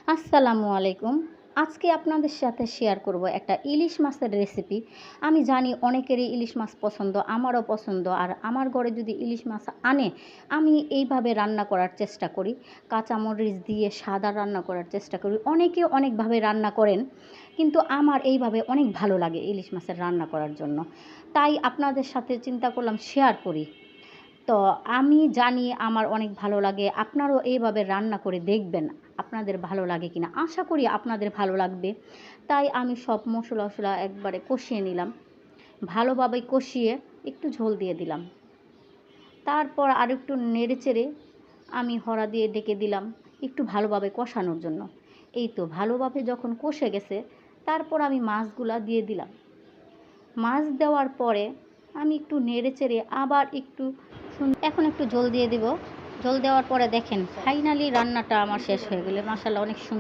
আসসালামু আলাইকুম। আজকে আপনাদের সাথে শেয়ার করব একটা ইলিশ মাছের রেসিপি। আমি জানি অনেকেরই ইলিশ মাছ পছন্দ, আমারও পছন্দ। আর আমার ঘরে যদি ইলিশ মাছ আনে, আমি এইভাবে রান্না করার চেষ্টা করি। কাঁচামরিচ দিয়ে সাদা রান্না করার চেষ্টা করি। অনেকে অনেকভাবে রান্না করেন, কিন্তু আমার এইভাবে অনেক ভালো লাগে ইলিশ মাছের রান্না করার জন্য। তাই আপনাদের সাথে চিন্তা করলাম শেয়ার করি। তো আমি জানি আমার অনেক ভালো লাগে। আপনারাও এইভাবে রান্না করে দেখবেন, আপনাদের ভালো লাগে কিনা। আশা করি আপনাদের ভালো লাগবে। তাই আমি সব মশলা-টশলা একবারে কষিয়ে নিলাম। ভালোভাবে কষিয়ে একটু ঝোল দিয়ে দিলাম। তারপর আরেকটু নেড়েচেড়ে আমি হড়া দিয়ে ডেকে দিলাম একটু ভালোভাবে কষানোর জন্য। এই তো ভালোভাবে যখন কষে গেছে, তারপর আমি মাছগুলা দিয়ে দিলাম। মাছ দেওয়ার পরে আমি একটু নেড়েচেড়ে আবার একটু এখন একটু ঝোল দিয়ে দিব। ঝোল দেওয়ার পরে দেখেন ফাইনালি রান্নাটা আমার শেষ হয়ে গেল। মাশাআল্লাহ অনেক সুন্দর।